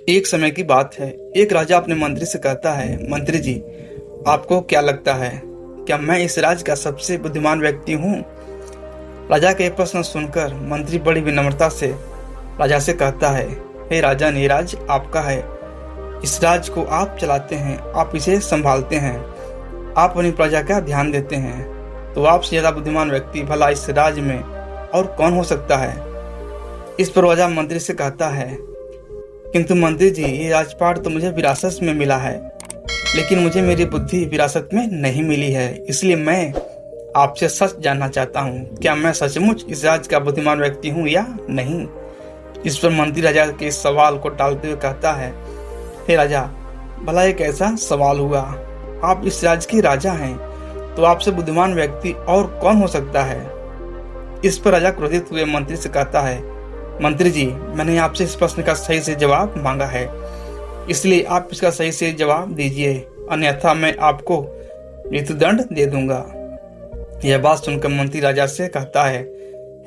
एक समय की बात है। एक राजा अपने मंत्री से कहता है, मंत्री जी, आपको क्या लगता है, क्या मैं इस राज्य का सबसे बुद्धिमान व्यक्ति हूँ? राजा के प्रश्न सुनकर मंत्री बड़ी विनम्रता से राजा से कहता है, हे राजन, ये राज्य आपका है। इस राज्य को आप चलाते हैं, आप इसे संभालते हैं, आप अपनी प्रजा का ध्यान देते हैं, तो आपसे ज्यादा बुद्धिमान व्यक्ति भला इस राज्य में और कौन हो सकता है? इस पर राजा मंत्री से कहता है, किंतु मंत्री जी, ये राजपाट तो मुझे विरासत में मिला है, लेकिन मुझे मेरी बुद्धि विरासत में नहीं मिली है। इसलिए मैं आपसे सच जानना चाहता हूँ, क्या मैं सचमुच इस राज्य का बुद्धिमान व्यक्ति हूँ या नहीं? इस पर मंत्री राजा के इस सवाल को टालते हुए कहता है, हे राजा, भला एक ऐसा सवाल हुआ, आप इस राज्य के राजा हैं, तो आपसे बुद्धिमान व्यक्ति और कौन हो सकता है? इस पर राजा क्रोधित हुए मंत्री से कहता है, मंत्री जी, मैंने आपसे इस प्रश्न का सही से जवाब मांगा है, इसलिए आप इसका सही से जवाब दीजिए, अन्यथा मैं आपको मृत्युदंड दे दूंगा। यह बात सुनकर मंत्री राजा से कहता है,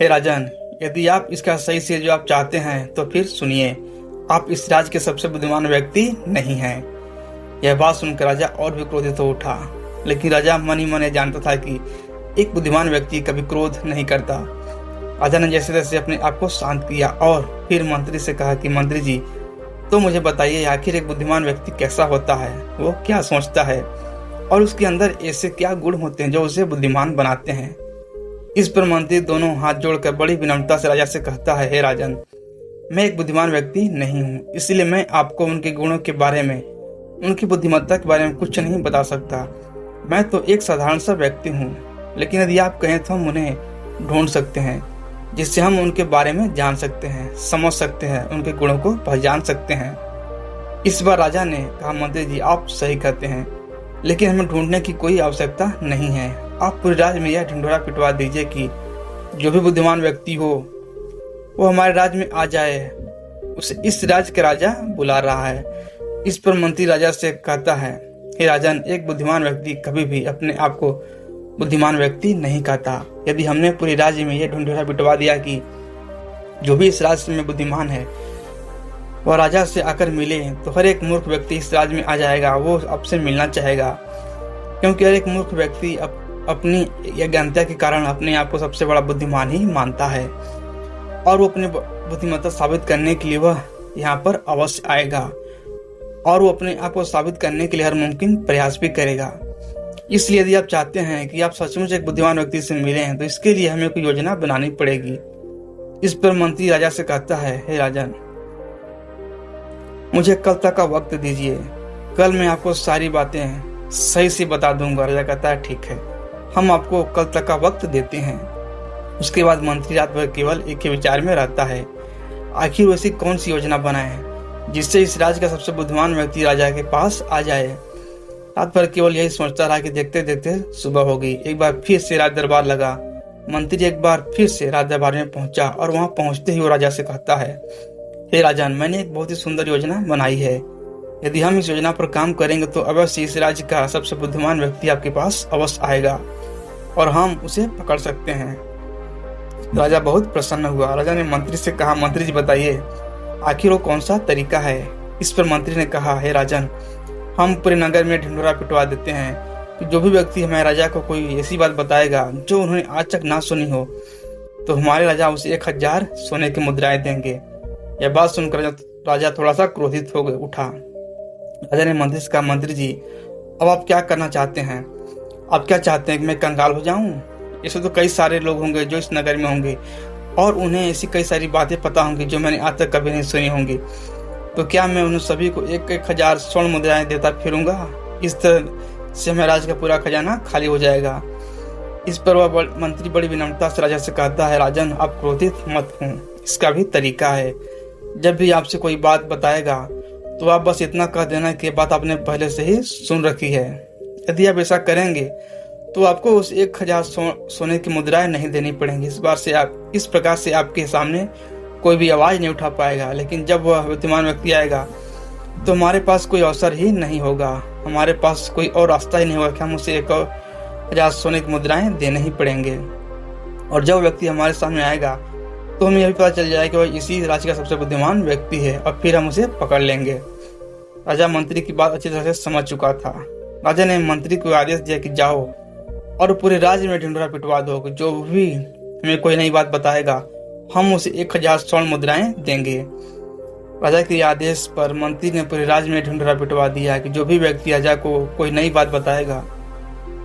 हे राजन, यदि आप इसका सही से जवाब चाहते हैं तो फिर सुनिए, आप इस राज्य के सबसे बुद्धिमान व्यक्ति नहीं हैं। यह बात सुनकर राजा और भी क्रोधित हो उठा, लेकिन राजा मन ही मन जानता था कि एक बुद्धिमान व्यक्ति कभी क्रोध नहीं करता। राजा ने जैसे तैसे अपने आप को शांत किया और फिर मंत्री से कहा कि मंत्री जी, तो मुझे बताइए, आखिर एक बुद्धिमान व्यक्ति कैसा होता है, वो क्या सोचता है और उसके अंदर ऐसे क्या गुण होते हैं जो उसे बुद्धिमान बनाते हैं? इस पर मंत्री दोनों हाथ जोड़कर बड़ी विनम्रता से राजा से कहता है, हे राजन, मैं एक बुद्धिमान व्यक्ति नहीं हूँ, इसलिए मैं आपको उनके गुणों के बारे में, उनकी बुद्धिमत्ता के बारे में कुछ नहीं बता सकता। मैं तो एक साधारण सा व्यक्ति हूँ, लेकिन यदि आप कहें तो हम उन्हें ढूंढ सकते हैं, जिससे हम उनके बारे में जान सकते हैं, समझ सकते हैं, उनके गुणों को पहचान सकते हैं। इस बार राजा ने कहा, मंत्री जी, आप सही कहते हैं, लेकिन हमें ढूंढने की कोई आवश्यकता नहीं है। आप पूरे राज्य में यह ढिंढोरा पिटवा दीजिए कि जो भी बुद्धिमान व्यक्ति हो वो हमारे राज्य में आ जाए, उसे इस राज्य का राजा बुला रहा है। इस पर मंत्री राजा से कहता है, हे राजन, एक बुद्धिमान व्यक्ति कभी भी अपने आप को बुद्धिमान व्यक्ति नहीं कहता। यदि हमने पूरे राज्य में यह ढिंढोरा पिटवा दिया कि जो भी इस राज्य में बुद्धिमान है वह राजा से आकर मिले, तो हर एक मूर्ख व्यक्ति इस राज्य में आ जाएगा, वो आपसे मिलना चाहेगा, क्योंकि हर एक मूर्ख व्यक्ति अपनी अज्ञानता के कारण अपने आप को सबसे बड़ा बुद्धिमान ही मानता है, और वो अपनी बुद्धिमत्ता साबित करने के लिए वह यहाँ पर अवश्य आएगा, और वो अपने आप को साबित करने के लिए हर मुमकिन प्रयास भी करेगा। इसलिए यदि आप चाहते हैं कि आप सचमुच एक बुद्धिमान व्यक्ति से मिलें, तो इसके लिए हमें कोई योजना बनानी पड़ेगी। इस पर मंत्री राजा से कहता है, हे राजन, मुझे कल तक का वक्त दीजिए, कल मैं आपको सारी बातें सही से बता दूंगा। राजा कहता है, ठीक है, हम आपको कल तक का वक्त देते हैं। उसके बाद मंत्री रात भर केवल एक ही विचार में रहता है, आखिर वैसी कौन सी योजना बनाए जिससे इस राज्य का सबसे बुद्धिमान व्यक्ति राजा के पास आ जाए। रात भर केवल यही सोचता रहा कि देखते देखते सुबह हो गई। एक बार फिर से राज दरबार लगा। मंत्री एक बार फिर से राज दरबार में पहुंचा और वहां पहुंचते ही वो राजा से कहता है, हे राजन, मैंने एक बहुत ही सुंदर योजना बनाई है। यदि हम इस योजना पर काम करेंगे तो अवश्य इस राज्य का सबसे बुद्धिमान व्यक्ति आपके पास अवश्य आएगा और हम उसे पकड़ सकते हैं। राजा बहुत प्रसन्न हुआ। राजा ने मंत्री से कहा, मंत्री जी, बताइए, आखिर वो कौन सा तरीका है? इस पर मंत्री ने कहा, हे राजन, हम पूरे नगर में ढिंढोरा पिटवा देते हैं कि जो भी व्यक्ति हमारे राजा को कोई ऐसी बात बताएगा जो उन्होंने आज तक ना सुनी हो, तो हमारे राजा उसे 1000 सोने की मुद्राएं देंगे। यह बात सुनकर राजा थोड़ा सा क्रोधित हो गए उठा। राजा ने मंत्री से कहा, मंत्री जी, अब आप क्या करना चाहते हैं? आप क्या चाहते हैं कि मैं कंगाल हो जाऊं? ऐसे तो कई सारे लोग होंगे जो इस नगर में होंगे और उन्हें ऐसी कई सारी बातें पता होंगी जो मैंने आज तक कभी नहीं सुनी होंगी, तो क्या मैं उन सभी को 1000 स्वर्ण मुद्राएं देता फिरूंगा? इस तरह से मेरा राज्य का पूरा खजाना खाली हो जाएगा। इस पर वह मंत्री बड़ी विनम्रता से राजा से कहता है, राजन, आप क्रोधित मत हो, इसका भी तरीका है। जब भी आपसे कोई बात बताएगा तो आप बस इतना कह देना कि बात आपने पहले से ही सुन रखी है। यदि आप ऐसा करेंगे तो आपको उस 1000 सोने की मुद्राएं नहीं देनी पड़ेंगी। इस प्रकार से आपके सामने कोई भी आवाज नहीं उठा पाएगा। लेकिन जब वह बुद्धिमान व्यक्ति आएगा तो हमारे पास कोई अवसर ही नहीं होगा, हमारे पास कोई और रास्ता ही नहीं होगा कि हम उसे 1000 सोने की मुद्राएं देने ही पड़ेंगे। और जब व्यक्ति हमारे सामने आएगा तो हमें यह भी पता चल जाए कि वह इसी राज्य का सबसे बुद्धिमान व्यक्ति है और फिर हम उसे पकड़ लेंगे। राजा मंत्री की बात अच्छी तरह से समझ चुका था। राजा ने मंत्री को आदेश दिया कि जाओ और पूरे राज्य में ढिंढोरा पिटवा दो, जो भी हमें कोई नई बात बताएगा हम उसे 1000 स्वर्ण मुद्राएं देंगे। राजा के आदेश पर मंत्री ने पूरे राज्य में ढिंढोरा पिटवा दिया कि जो भी व्यक्ति राजा को कोई नई बात बताएगा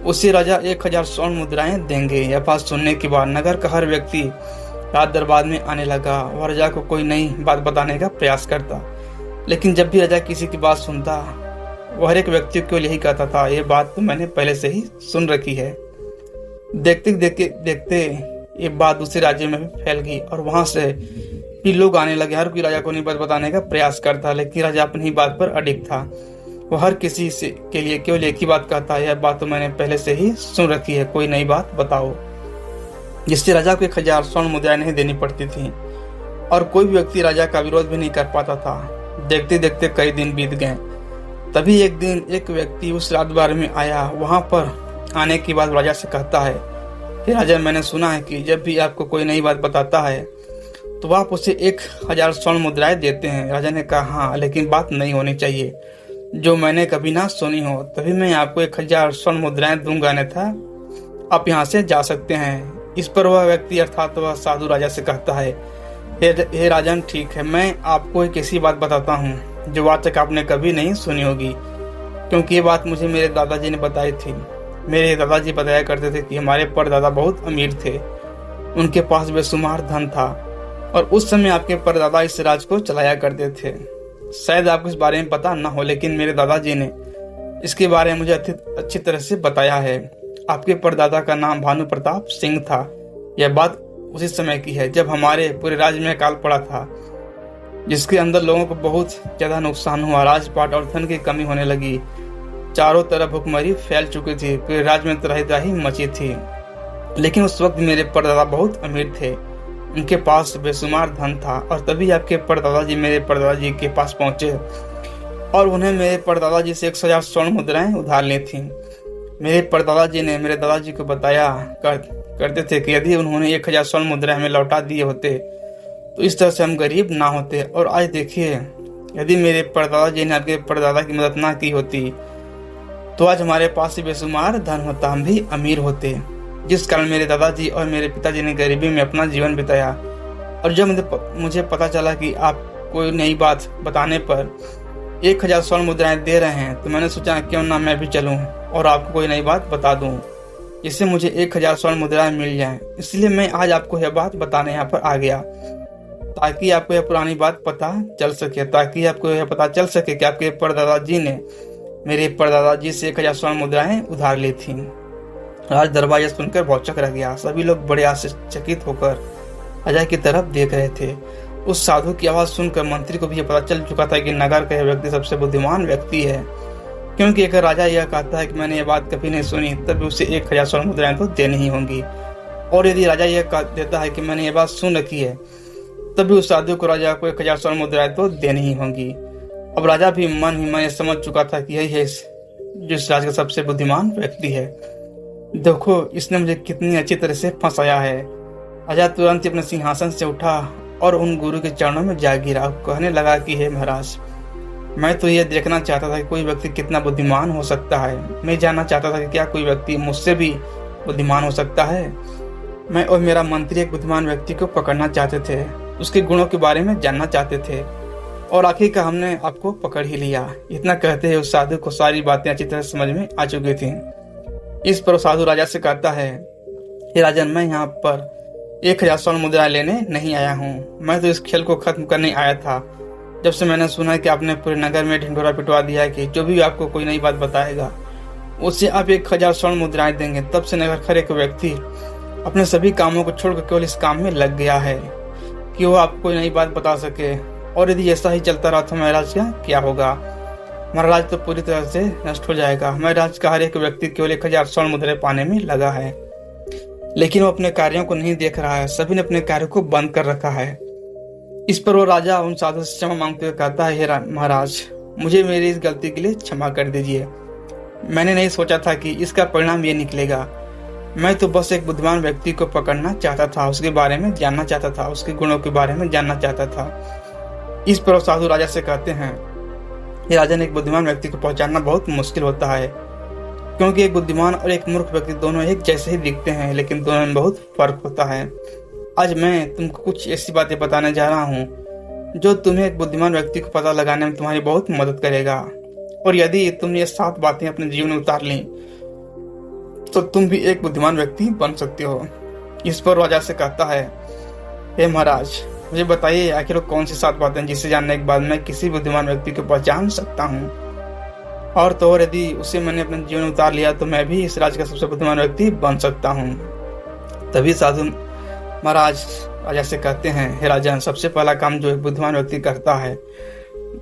उसे राजा 1000 स्वर्ण मुद्राएं देंगे। यह बात सुनने के बाद नगर का हर व्यक्ति राज दरबार में आने लगा। वह राजा को कोई नई बात बताने का प्रयास करता, लेकिन जब भी राजा किसी की बात सुनता वह हर एक व्यक्ति को यही कहता था, यह बात तो मैंने पहले से ही सुन रखी है। देखते देखते ये बात दूसरे राज्य में भी फैल गई और वहां से भी लोग आने लगे। हर कोई राजा को नई बात बताने का प्रयास करता, लेकिन राजा अपनी ही बात पर अडिग था। वह हर किसी से के लिए केवल एक ही बात कहता, यह बात तो मैंने पहले से ही सुन रखी है, कोई नई बात बताओ। जिससे राजा को 1000 स्वर्ण मुद्राएं नहीं देनी पड़ती थी और कोई भी व्यक्ति राजा का विरोध भी नहीं कर पाता था। देखते देखते कई दिन बीत गए। तभी एक दिन एक व्यक्ति उस राजदरबार में आया। वहां पर आने के बाद राजा से कहता है कि राजा, मैंने सुना है कि जब भी आपको कोई नई बात बताता है तो आप उसे 1000 स्वर्ण मुद्राएं देते हैं। राजा ने कहा, हाँ, लेकिन बात नहीं होनी चाहिए जो मैंने कभी ना सुनी हो, तभी मैं आपको 1000 स्वर्ण मुद्राएं दूंगा, अन्यथा आप यहाँ से जा सकते हैं। इस पर वह व्यक्ति अर्थात वह साधु राजा से कहता है, हे राजन, ठीक है, मैं आपको एक ऐसी बात बताता हूँ जो आज तक आपने कभी नहीं सुनी होगी, क्योंकि ये बात मुझे मेरे दादाजी ने बताई थी। मेरे दादाजी बताया करते थे कि हमारे परदादा बहुत अमीर थे, उनके पास बेशुमार धन था और उस समय आपके परदादा इस राज को चलाया करते थे। शायद आपको इस बारे में पता न हो, लेकिन मेरे दादाजी ने इसके बारे में मुझे अच्छी तरह से बताया है। आपके परदादा का नाम भानु प्रताप सिंह था। यह बात उसी समय की है जब हमारे पूरे राज्य में अकाल पड़ा था, जिसके अंदर लोगों को बहुत ज्यादा नुकसान हुआ। राजपाट और धन की कमी होने लगी। चारों तरफ भुखमरी फैल चुकी थी। पूरे राज्य में त्राही त्राही मची थी। लेकिन उस वक्त मेरे परदादा बहुत अमीर थे, उनके पास बेशुमार धन था। और तभी आपके परदादाजी मेरे परदादाजी के पास पहुंचे और उन्हें मेरे परदादाजी से 1000 स्वर्ण मुद्राएं उधार ली थी। मेरे परदादाजी ने मेरे दादाजी को बताया करते थे कि यदि उन्होंने 1000 स्वर्ण मुद्राएं हमें लौटा दिए होते तो इस तरह से हम गरीब ना होते। और आज देखिए, यदि मेरे परदादाजी ने आपके परदादा की मदद ना की होती तो आज हमारे पास ही बेशुमार धन होता, हम भी अमीर होते। जिस कारण मेरे दादाजी और मेरे पिताजी ने गरीबी में अपना जीवन बिताया। और जब मुझे पता चला कि आप कोई नई बात बताने पर 1000 स्वर्ण मुद्राएं दे रहे हैं, तो मैंने सोचा क्यों ना मैं भी चलूं और आपको कोई नई बात बता दूं, जिससे मुझे 1000 स्वर्ण मुद्राएं मिल जाएं। इसलिए मैं आज आपको यह बात बताने यहाँ पर आ गया, ताकि आपको यह पुरानी बात पता चल सके, ताकि आपको यह पता चल सके कि आपके परदादाजी ने मेरे परदादाजी से 1000 स्वर्ण मुद्राएं उधार ली थी। राज दरबार यह सुनकर भौचक रह गया। सभी लोग बड़े आश्चर्यचकित होकर राजा की तरफ देख रहे थे। उस साधु की आवाज सुनकर मंत्री को भी पता चल चुका था कि नगर का यह व्यक्ति सबसे बुद्धिमान व्यक्ति है, क्योंकि अगर राजा यह कहता है कि मैंने यह बात कभी नहीं सुनी, तब उसे 1000 स्वर्ण मुद्राएं तो देनी ही होंगी। और यदि राजा यह कह देता है कि मैंने यह बात सुन रखी है, तभी उस साधु को राजा को 1000 स्वर्ण मुद्राएं तो देनी ही होंगी। अब राजा भी मन ही मन समझ चुका था कि यही है जिस राज्य का सबसे बुद्धिमान व्यक्ति है। देखो, इसने मुझे कितनी अच्छी तरह से फंसाया है। राजा तुरंत ही अपने सिंहासन से उठा और उन गुरु के चरणों में जा गिरा। कहने लगा कि हे महाराज, मैं तो यह देखना चाहता था कि कोई व्यक्ति कितना बुद्धिमान हो सकता है। मैं जानना चाहता था कि क्या कोई व्यक्ति मुझसे भी बुद्धिमान हो सकता है। मैं और मेरा मंत्री एक बुद्धिमान व्यक्ति को पकड़ना चाहते थे, उसके गुणों के बारे में जानना चाहते थे, और आखिरकार हमने आपको पकड़ ही लिया। इतना कहते हुए उस साधु को सारी बातें अच्छी तरह समझ में आ चुकी थी। इस पर साधु राजा से कहता है, हे राजन, मैं यहाँ पर 1000 स्वर्ण मुद्रा लेने नहीं आया हूँ। मैं तो इस खेल को खत्म करने आया था। जब से मैंने सुना कि आपने पूरे नगर में ढिंढोरा पिटवा दिया है कि जो भी आपको कोई नई बात बताएगा उससे आप 1000 स्वर्ण मुद्राएं देंगे, तब से नगर का एक व्यक्ति अपने सभी कामों को छोड़कर केवल इस काम में लग गया है कि वो आपको कोई नई बात बता सके। और यदि ऐसा ही चलता रहा तो महाराज का क्या होगा? हमारा राज्य तो पूरी तरह से नष्ट हो जाएगा। हमारे राज्य का हर एक व्यक्ति केवल 1000 स्वर्ण मुद्राएं पाने में लगा है, लेकिन वो अपने कार्यों को नहीं देख रहा है। सभी ने अपने कार्यों को बंद कर रखा है। इस पर वो राजा उन साधु से क्षमा मांगते हुए कहता है, हे महाराज, मुझे मेरी इस गलती के लिए क्षमा कर दीजिए। मैंने नहीं सोचा था कि इसका परिणाम ये निकलेगा। मैं तो बस एक बुद्धिमान व्यक्ति को पकड़ना चाहता था, उसके बारे में जानना चाहता था, उसके गुणों के बारे में जानना चाहता था। इस पर साधु राजा से कहते हैं, ये राजन, एक बुद्धिमान व्यक्ति को पहचानना बहुत मुश्किल होता है, क्योंकि एक बुद्धिमान और एक मूर्ख व्यक्ति दोनों एक जैसे ही दिखते हैं, लेकिन दोनों में बहुत फर्क होता है। आज मैं तुमको कुछ ऐसी बातें बताने जा रहा हूँ जो तुम्हें एक बुद्धिमान व्यक्ति को पता लगाने में तुम्हारी बहुत मदद करेगा। और यदि तुमने ये 7 बातें अपने जीवन में उतार ली तो तुम भी एक बुद्धिमान व्यक्ति बन सकते हो। इस पर राजा से कहता है, हे महाराज, मुझे बताइए आखिर कौन सी 7 बातें जिसे जानने के बाद मैं किसी बुद्धिमान व्यक्ति को पहचान सकता हूँ। और तो और यदि उसे मैंने अपने जीवन में उतार लिया तो मैं भी इस राज्य का सबसे बुद्धिमान व्यक्ति बन सकता हूँ। तभी साधु महाराज राजा से कहते हैं, हे राजन, सबसे पहला काम जो एक बुद्धिमान व्यक्ति करता है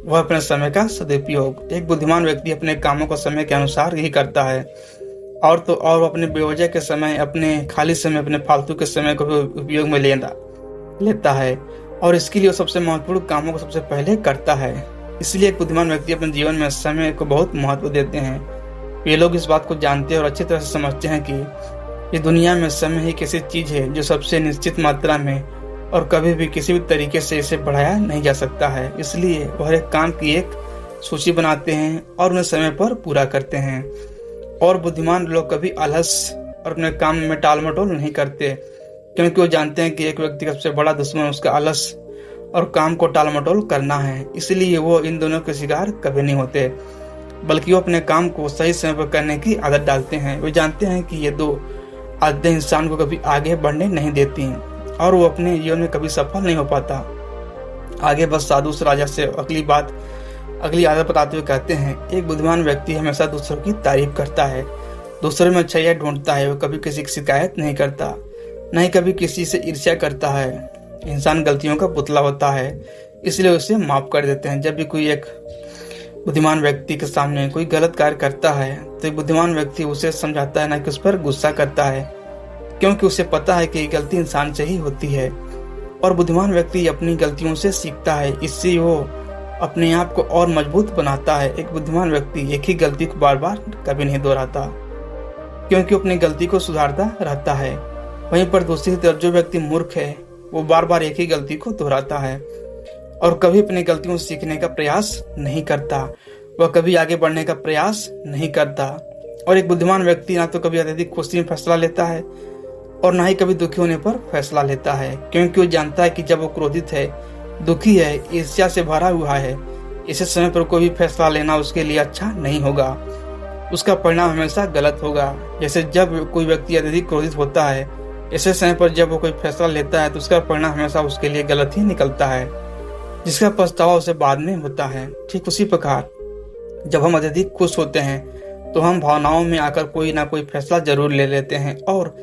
वह अपने समय का सदुपयोग। एक बुद्धिमान व्यक्ति अपने कामों को समय के अनुसार ही करता है, और तो और अपने बेवजह के समय, अपने खाली समय, अपने फालतू के समय को भी उपयोग में लेता है, और इसके लिए वो सबसे महत्वपूर्ण कामों को सबसे पहले करता है। इसलिए एक बुद्धिमान व्यक्ति अपने जीवन में समय को बहुत महत्व देते हैं। ये लोग इस बात को जानते हैं और अच्छी तरह से समझते हैं कि ये दुनिया में समय ही किसी चीज है जो सबसे निश्चित मात्रा में और कभी भी किसी भी तरीके से इसे बढ़ाया नहीं जा सकता है। इसलिए वह एक काम की एक सूची बनाते हैं और उन्हें समय पर पूरा करते हैं। और बुद्धिमान लोग कभी आलस और अपने काम में टाल मटोल नहीं करते, क्योंकि वो जानते हैं कि एक व्यक्ति का सबसे बड़ा दुश्मन उसका आलस और काम को टाल मटोल करना है। इसलिए वो इन दोनों के शिकार कभी नहीं होते, बल्कि वो अपने काम को सही समय पर करने की आदत डालते हैं। वो जानते हैं कि ये 2 आदतें इंसान को कभी आगे बढ़ने नहीं देती और वो अपने जीवन में कभी सफल नहीं हो पाता। आगे बस साधु उस राजा से अगली आदत बताते हुए कहते हैं, एक बुद्धिमान व्यक्ति हमेशा दूसरों की तारीफ करता है, दूसरों में अच्छाइयाँ ढूंढता है। वो कभी किसी की शिकायत नहीं करता, नहीं कभी किसी से ईर्ष्या करता है। इंसान गलतियों का पुतला होता है, इसलिए उसे माफ कर देते हैं। जब भी कोई एक बुद्धिमान व्यक्ति के सामने कोई गलत कार्य करता है तो एक बुद्धिमान व्यक्ति उसे समझाता है, ना कि उस पर गुस्सा करता है, क्योंकि उसे पता है कि गलती इंसान से ही होती है। और बुद्धिमान व्यक्ति अपनी गलतियों से सीखता है, इससे वो अपने आप को और मजबूत बनाता है। एक बुद्धिमान व्यक्ति एक ही गलती को बार बार कभी नहीं दोहराता, क्योंकि अपनी गलती को सुधारता रहता है। वहीं पर दूसरी तरफ जो व्यक्ति मूर्ख है वो बार बार एक ही गलती को दोहराता है और कभी अपनी गलतियों से सीखने का प्रयास नहीं करता। वह कभी आगे बढ़ने का प्रयास नहीं करता। और एक बुद्धिमान व्यक्ति ना तो कभी अत्यधिक खुशी में फैसला लेता है और ना ही कभी दुखी होने पर फैसला लेता है, क्योंकि वो जानता है कि जब वो क्रोधित है, दुखी है, ईर्ष्या से भरा हुआ है, इसे समय पर कोई भी फैसला लेना उसके लिए अच्छा नहीं होगा, उसका परिणाम हमेशा गलत होगा। जैसे जब कोई व्यक्ति अत्यधिक क्रोधित होता है, ऐसे समय पर जब वो कोई फैसला लेता है तो उसका परिणाम हमेशा उसके लिए गलत ही निकलता है, जिसका पछतावा उसे बाद में होता है। ठीक उसी प्रकार जब हम अत्यधिक खुश होते हैं तो हम भावनाओं में आकर कोई ना कोई फैसला जरूर ले लेते हैं, और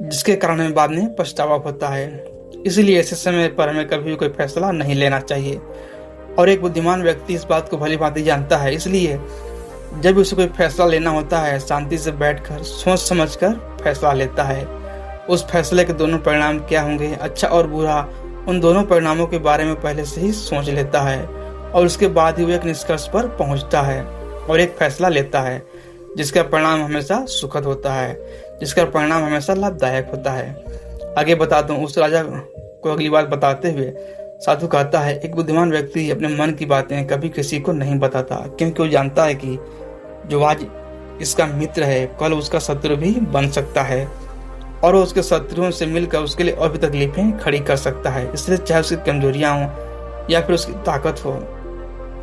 जिसके कारण हमें बाद में पछतावा होता है। इसलिए ऐसे समय पर हमें कभी भी कोई फैसला नहीं लेना चाहिए। और एक बुद्धिमान व्यक्ति इस बात को भली भांति जानता है, इसलिए जब भी उसे कोई फैसला लेना होता है शांति से बैठकर सोच समझकर फैसला लेता है। उस फैसले के दोनों परिणाम क्या होंगे, अच्छा और बुरा, उन दोनों परिणामों के बारे में पहले से ही सोच लेता है और उसके बाद ही वो एक निष्कर्ष पर पहुंचता है और एक फैसला लेता है जिसका परिणाम हमेशा सुखद होता है, जिसका परिणाम हमेशा लाभदायक होता है। आगे बताता हूँ। उस राजा को अगली बात बताते हुए साधु कहता है, एक बुद्धिमान व्यक्ति अपने मन की बातें कभी किसी को नहीं बताता, क्योंकि वो जानता है कि जो आज इसका मित्र है कल उसका शत्रु भी बन सकता है और वो उसके शत्रुओं से मिलकर उसके लिए और भी तकलीफें खड़ी कर सकता है। इसलिए चाहे उसकी कमजोरियां हो या फिर उसकी ताकत हो,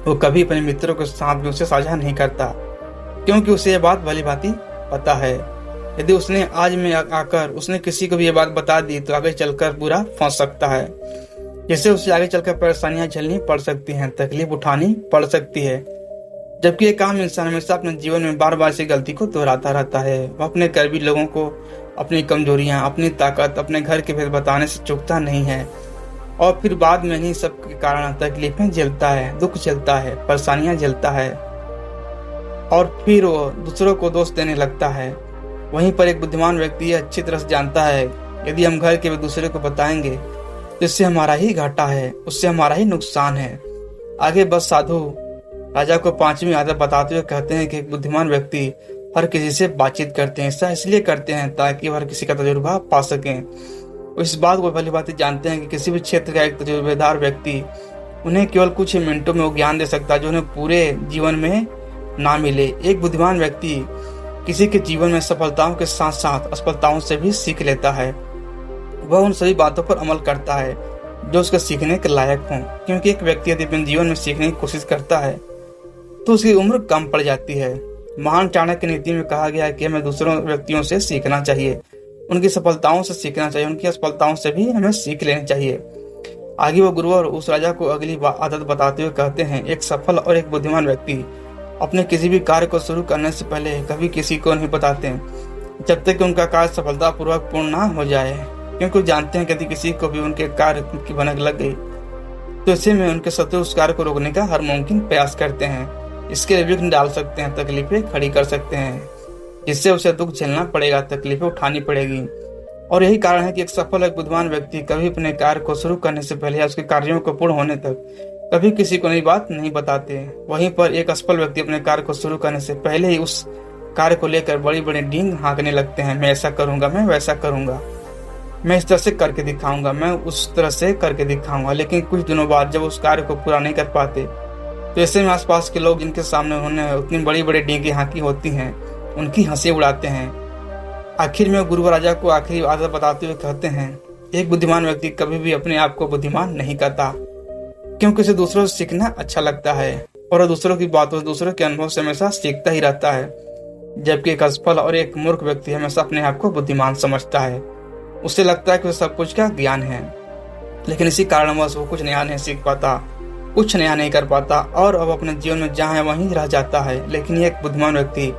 वो कभी अपने मित्रों के साथ भी उसे साझा नहीं करता, क्योंकि उसे ये बात भली भांति पता है। यदि उसने आज में आकर उसने किसी को भी ये बात बता दी तो आगे चलकर बुरा फंस सकता है, जिससे उसे आगे चलकर परेशानियां झेलनी पड़ सकती हैं, तकलीफ उठानी पड़ सकती है। जबकि एक आम इंसान हमेशा अपने जीवन में बार बार से गलती को दोहराता रहता है। वह अपने करीबी लोगों को अपनी कमजोरियां, अपनी ताकत, अपने घर के भेद बताने से चूकता नहीं है और फिर बाद में ही सब के कारण तकलीफें झेलता है, दुख झेलता है, परेशानियां झेलता है और फिर वो दूसरों को दोष देने लगता है। वहीं पर एक बुद्धिमान व्यक्ति अच्छी तरह से जानता है, यदि हम घर के दूसरे को बताएंगे तो इससे हमारा ही घाटा है, उससे हमारा ही नुकसान है। आगे बस साधु राजा को 5वीं आदत बताते हुए कहते हैं कि एक बुद्धिमान व्यक्ति हर किसी से बातचीत करते हैं। ऐसा इसलिए करते हैं ताकि वो हर किसी का तजुर्बा पा सकें। वो इस बात को भली भांति जानते हैं कि किसी भी क्षेत्र का एक तजुर्बेदार व्यक्ति उन्हें केवल कुछ ही मिनटों में वो ज्ञान दे सकता है जो उन्हें पूरे जीवन में ना मिले। एक बुद्धिमान व्यक्ति किसी के जीवन में सफलताओं के साथ साथ असफलताओं से भी सीख लेता है। वह उन सभी बातों पर अमल करता है जो उसके सीखने के लायक हों, क्योंकि एक व्यक्ति यदि अपने जीवन में सीखने की कोशिश करता है तो उसकी उम्र कम पड़ जाती है। महान चाणक्य नीति में कहा गया है कि हमें दूसरों व्यक्तियों से सीखना चाहिए, उनकी सफलताओं से सीखना चाहिए, उनकी असफलताओं से भी हमें सीख लेनी चाहिए। आगे वो गुरु और उस राजा को अगली आदत बताते हुए कहते हैं, एक सफल और एक बुद्धिमान व्यक्ति अपने किसी भी कार्य को शुरू करने से पहले कभी किसी को नहीं बताते जब तक कि उनका कार्य सफलतापूर्वक पूर्ण ना हो जाए, क्योंकि वो जानते हैं कि यदि किसी को भी उनके कार्य की भनक लग गई तो ऐसे में उनके शत्रु उस कार्य को रोकने का हर मुमकिन प्रयास करते हैं। इसके लिए विघ्न डाल सकते हैं, तकलीफें खड़ी कर सकते हैं, जिससे उसे दुख झेलना पड़ेगा, तकलीफें उठानी पड़ेगी। और यही कारण है कि एक सफल एक बुद्धिमान व्यक्ति कभी अपने कार्य को शुरू करने से पहले या उसके कार्यों को पूर्ण होने तक कभी किसी को नई बात नहीं बताते। वहीं पर एक असफल व्यक्ति अपने कार्य को शुरू करने से पहले ही उस कार्य को लेकर बड़ी बड़ी डींग हाँकने लगते हैं। मैं ऐसा करूंगा, मैं वैसा करूंगा, मैं इस तरह से करके दिखाऊंगा, मैं उस तरह से करके दिखाऊंगा। लेकिन कुछ दिनों बाद जब उस कार्य को पूरा नहीं कर पाते तो ऐसे में आसपास के लोग जिनके सामने उन्होंने उतनी बड़ी बड़ी डींगे हाँकी होती हैं उनकी हंसी उड़ाते हैं। आखिर में गुरु राजा को आखिरी आदत बताते हुए कहते हैं, एक बुद्धिमान व्यक्ति कभी भी अपने आप को बुद्धिमान नहीं कहता, क्योंकि उसे दूसरों से सीखना अच्छा लगता है और दूसरों की बातों, दूसरों के अनुभव से हमेशा सीखता ही रहता है। जबकि एक असफल और एक मूर्ख व्यक्ति हमेशा अपने आप को बुद्धिमान समझता है। उसे लगता है कि वह सब कुछ का ज्ञान है, लेकिन इसी कारणवश वो कुछ नया नहीं सीख पाता, कुछ नया नहीं कर पाता और अब अपने जीवन में जहाँ है वहीं रह जाता है। लेकिन एक बुद्धिमान व्यक्ति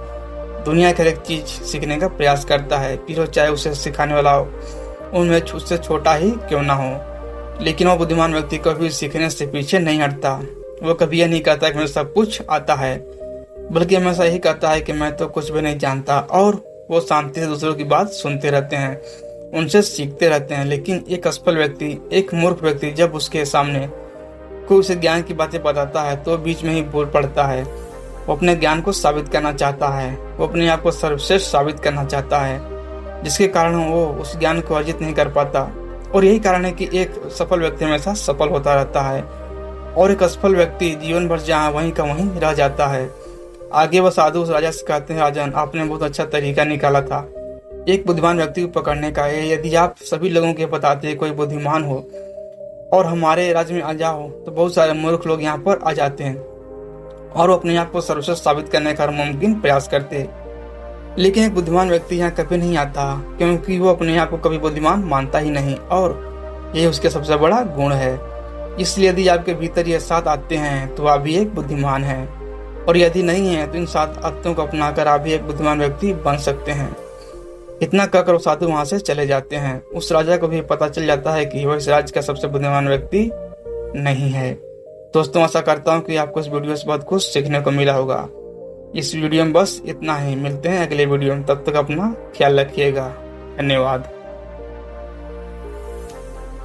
दुनिया की हर एक चीज सीखने का प्रयास करता है, फिर वो चाहे उसे सिखाने वाला उनमें उससे छोटा ही क्यों ना हो। लेकिन वो बुद्धिमान व्यक्ति कभी सीखने से पीछे नहीं हटता। वो कभी यह नहीं कहता कि मुझे सब कुछ आता है, बल्कि हमेशा यही कहता है कि मैं तो कुछ भी नहीं जानता। और वो शांति से दूसरों की बात सुनते रहते हैं, उनसे सीखते रहते हैं। लेकिन एक असफल व्यक्ति, एक मूर्ख व्यक्ति जब उसके सामने कोई उसे ज्ञान की बातें बताता है तो बीच में ही बोल पड़ता है। वो अपने ज्ञान को साबित करना चाहता है, वो अपने आप को सर्वश्रेष्ठ साबित करना चाहता है, जिसके कारण वो उस ज्ञान को अर्जित नहीं कर पाता। और यही कारण है कि एक सफल व्यक्ति हमेशा सफल होता रहता है और एक असफल व्यक्ति जीवन भर जहाँ वहीं का वहीं रह जाता है। आगे वह साधु उस राजा से कहते हैं, राजन आपने बहुत अच्छा तरीका निकाला था एक बुद्धिमान व्यक्ति को पकड़ने का। यदि आप सभी लोगों के बताते कोई बुद्धिमान हो और हमारे राज्य में आ जाओ तो बहुत सारे मूर्ख लोग यहाँ पर आ जाते हैं और वो अपने आप को सर्वश्रेष्ठ साबित करने का मुमकिन प्रयास करते हैं। लेकिन एक बुद्धिमान व्यक्ति यहाँ कभी नहीं आता, क्योंकि वो अपने आप को कभी बुद्धिमान मानता ही नहीं और ये उसके सबसे बड़ा गुण है। इसलिए यदि आपके भीतर ये 7 आते हैं तो आप भी एक बुद्धिमान हैं, और यदि नहीं है तो इन 7 आदतों को अपनाकर आप भी एक बुद्धिमान व्यक्ति बन सकते हैं। इतना कहकर वो साधु वहां से चले जाते हैं। उस राजा को भी पता चल जाता है कि वह इस राज्य का सबसे बुद्धिमान व्यक्ति नहीं है। दोस्तों, आशा करता हूँ कि आपको इस वीडियो से बहुत कुछ सीखने को मिला होगा। इस वीडियो में बस इतना ही, मिलते हैं अगले वीडियो में, तब तक अपना ख्याल रखिएगा। धन्यवाद।